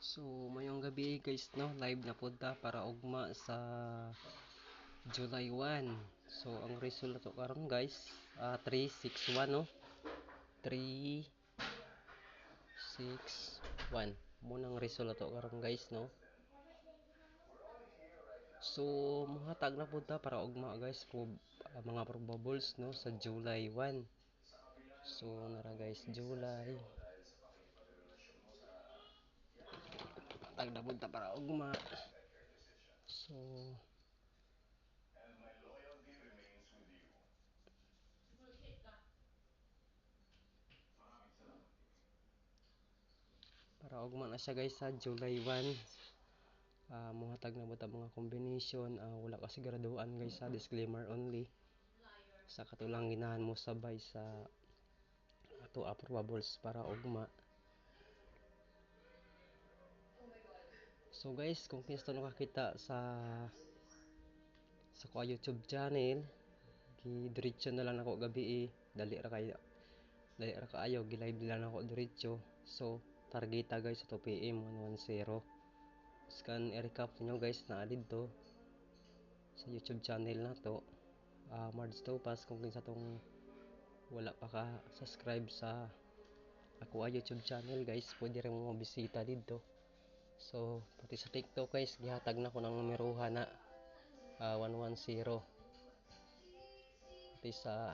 So, mayong gabi guys, no, live na punta para ugma sa July 1. So, ang result to karon guys, 361 no. 361. Munang result to karon guys, no. So, mahatag na punta para ugma guys po mga probables no sa July 1. So, nara guys, July. Hatag na punta para ugma. So, para ugma na siya guys sa July 1. Muhatag na buta mga combination, wala ka siguraduhan guys sa disclaimer only sa katulang ginahan mo sabay sa ato probables para ugma. So guys, kung gusto nyo kakita sa ko YouTube channel, diretso na lang ako gabi dali ra kaayo gi-live lang ako diretso. So targeta guys sa 2 PM 110. Scan i-recap niyo guys na dito sa YouTube channel na to. Mards Topas, kung kinsa tong wala pa ka subscribe sa ako YouTube channel guys, pwede rin mo bisita dito. So pati sa TikTok guys, gihatag na ko ng numeroha na 110. Pati sa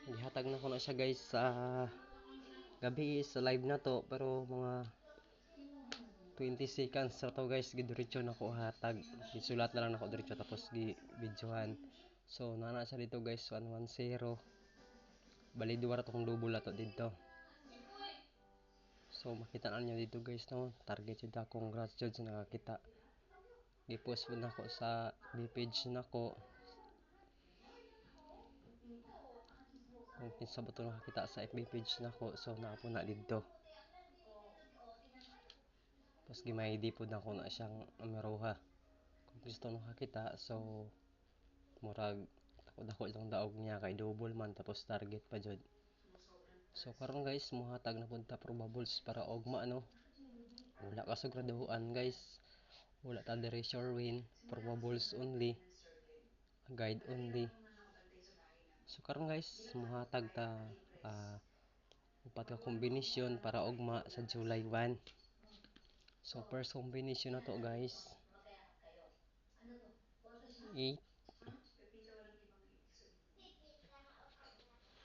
gihatag na ko na siya guys sa gabi sa live na to, pero mga 20 seconds sa to guys, gidiretso na ko hatag, gisulat na lang ako diretso tapos gi-videohan. So nana siya dito guys, 110. Bali duwa ra tong double ato dito. So makita na niyo dito guys no, target jud ako, congrats jud sa nakakita. Gi-post po na ko sa B page nako. Kung kinsa ba to nakakita sa FB page nako, so naa po na dito. Tapos gimay di po na ko na siyang numeroha. Kung gusto nakakita, so murag dako itong daog niya kay double man tapos target pa jud. So karon guys, muhatag na punta probables para ugma no. Wala ka siguraduhan guys, wala ta dire sure win, probables only, guide only. So karon guys, muhatag ta upat ka kombinasyon para ugma sa July 1. So first combination na to guys, 8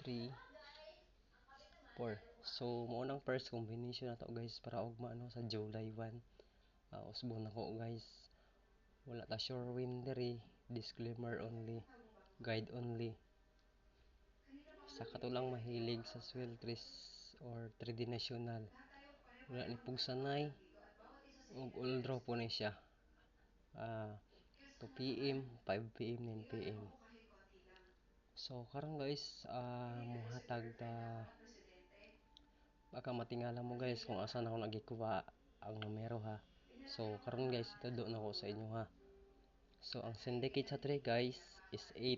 3 4. So mo nang first combination na to guys para ugma no sa July 1. Usbon ako guys, wala ta sure win diri, disclaimer only, guide only. Sa katulang mahilig sa sweltris or 3D national, wala ni pugsanay ug all draw po ni siya. 2 PM, 5 PM, 9 PM. So karon guys, muhatag ta, baka matingala mo guys kung asa na ako nagikuha ang numero ha. So karon guys, itudo na ko sa inyo ha. So ang syndicate sa 3 guys is 8.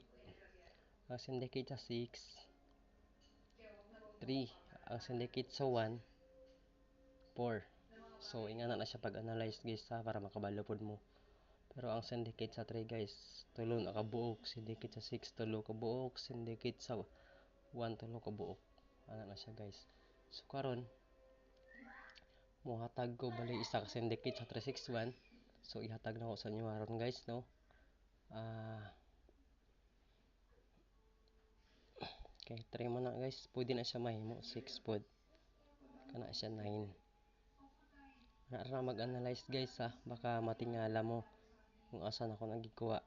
Ang syndicate sa 6, 3. Ang syndicate sa 1, 4. So ingana na siya pag-analyze guys ha, para makabalo pod mo. Pero ang syndicate sa 3 guys, tulo na kabuok, syndicate sa 6 tulo kabuok, syndicate sa 1 tulo kabuok. Ana na siya guys. So karon muhatag ko bali isa ka syndicate sa 361. So ihatag na ko sa inyo aron guys no. Okay, try mo na guys. Pwede na siya mahimo 6 pod. Kana siya 9. Na mag-analyze guys ha, baka matingala mo kung asa na ako nagikuha.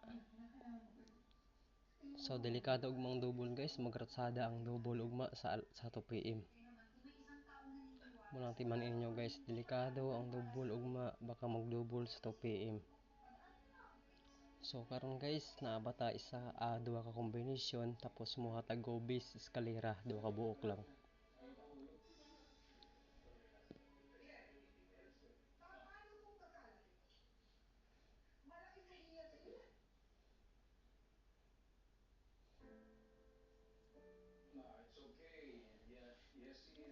So delikado ugmang double guys, magratsada ang double ugma sa 2 PM. Mulang timan inyo guys, delikado ang double ugma, baka mag-double sa 2 PM. So karon guys, naabata isa duha ka combination, tapos muhatag go base eskalera, duha ka buok lang.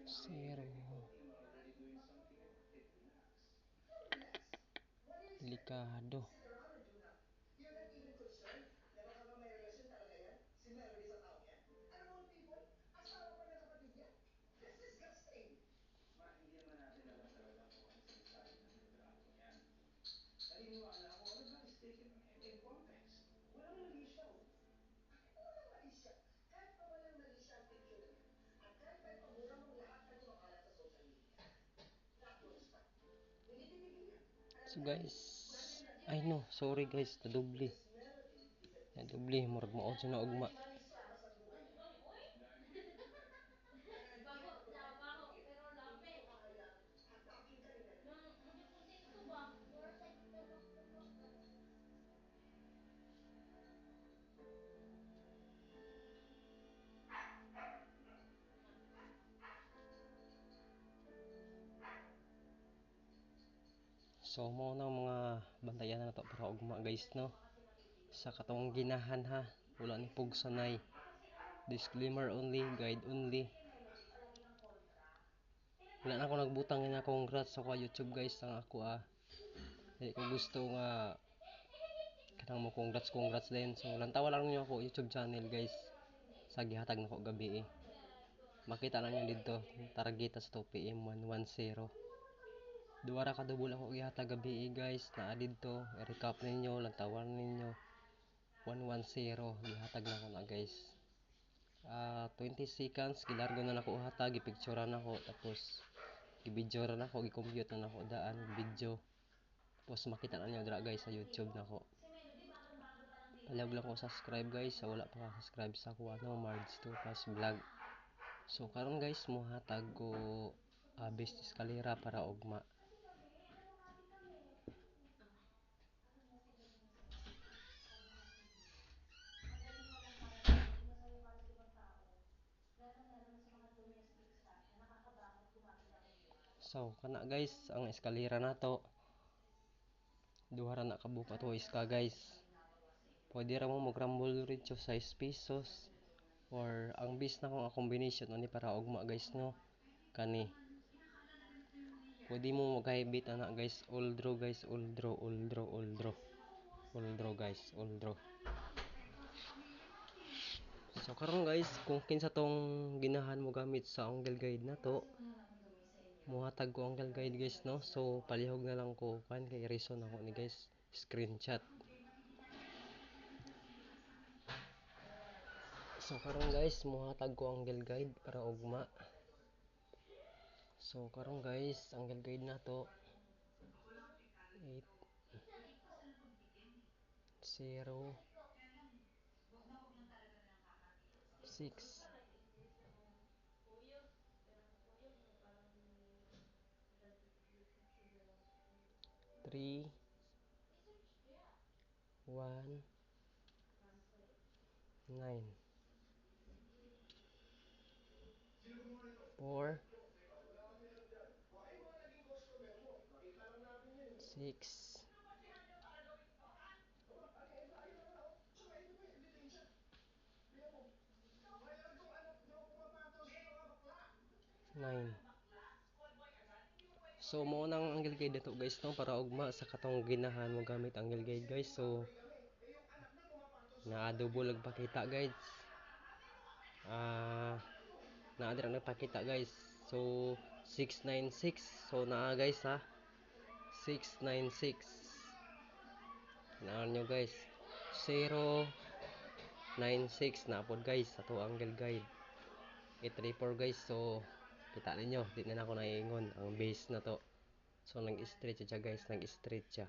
Zero. Delikado. So guys, ay no, sorry guys, nadubli. Nadubli, murag maod siya na ugma. So mo na mga bantayan na to para ugma guys no. Sa katong ginahan ha, wala ni pugsanay. Disclaimer only, guide only. Wala na ako nagbutang na congrats sa YouTube guys ang ako Dili ko gusto nga kanang mo congrats din. So lantawa lang niyo ako YouTube channel guys. Sa gihatag nako gabi Makita na niyo dito target sa 2 PM 110. Duwa ra ka double ako gihatag gabi guys. Naa dito i-recap ninyo, lantawan ninyo 110 gihatag na ko na guys. 20 seconds gilargo na nako hatag, gipicturean nako tapos gibidyo ra nako, gi-compute na nako daan video. Tapos makita na niyo dira guys sa YouTube nako. Palihog lang ko subscribe guys sa wala pa ka-subscribe sa ako Marge Tupas Vlog. So karon guys mohatag ko best eskalera para ugma. So kana guys ang eskalera nato duha ra na kabuka to iska guys. Pwede ra mo mag-rumble dito 6 pesos or ang base na kung combination ani para ugma guys no. Kani pwede mo mag-hybrid ana guys, all draw guys, all draw, all draw, all draw. All draw guys, all draw. So karon guys, kung kinsa tong ginahan mo gamit sa angle guide na to, muhatag ko angle guide guys no. So palihog na lang ko kan kay reason ako ni guys, screenshot. So karon guys, muhatag ko angle guide para ugma. So karon guys, angle guide na to 8 0 6 3 1 9 4 6 9. So mo nang angle guide to guys no para ugma sa katong ginahan mo gamit angle guide guys. So na-double ag pakita guys. Na-adra nagpakita guys. So 696. So naa guys ha. 696. Naan nyo guys. 096 na pod guys sa to angle guide. 834 guys. So kita ninyo, di na ako naiingon ang base na to. So nag-stretch siya guys, nag-stretch siya.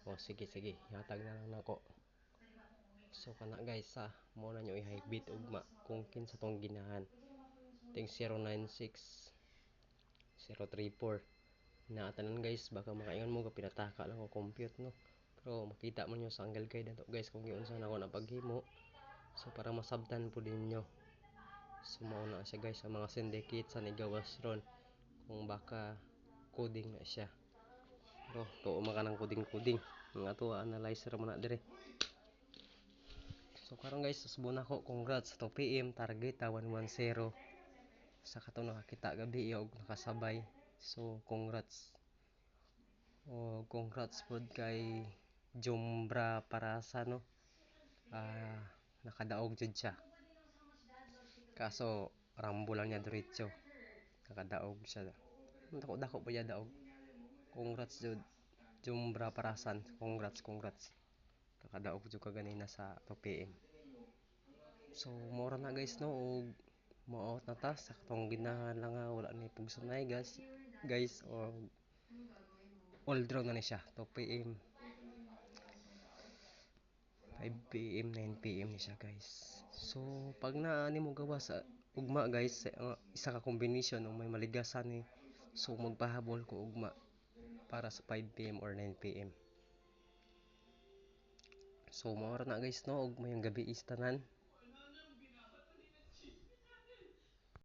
O sige, hatag na lang nako. So kana guys mo na nyo i-hybrid ugma kung kinsa tong ginahan. Ting 096 034 naatanan guys, baka makaingon mo ka pinataka lang ko compute no. Pero makita mo nyo sa angle guide nato guys kung giunsa na ako na paghimo. So para masabtan po ninyo. So mauna siya guys sa mga syndicate sa nigawas ron kung baka coding na siya. Pero tuo maka ng coding nga to analyzer mo na dire. So karon guys, susubon ako congrats 2 PM target 110. sa katong nakakita gabi og nakasabay. So congrats. O congrats pod kay Jumbra Parasa no. Ah, nakadaog jud siya. Kaso rambo lang niya diretso. Nakadaog siya. Dako-dako pa niya daog. Congrats jud Jumbra Parasan. Congrats. Nakadaog jud ka ganina sa 2 PM. So mora na guys no og maot na ta sa katong ginahan lang nga wala ni pugsunay guys o all draw na ni siya 2 PM 5 PM 9 PM ni siya guys. So pag naa nimo gawa sa ugma guys isa ka combination o may maligasan ni so magpahabol ko ugma para sa 5 PM or 9 PM. So mao na guys no og mayong gabi is tanan.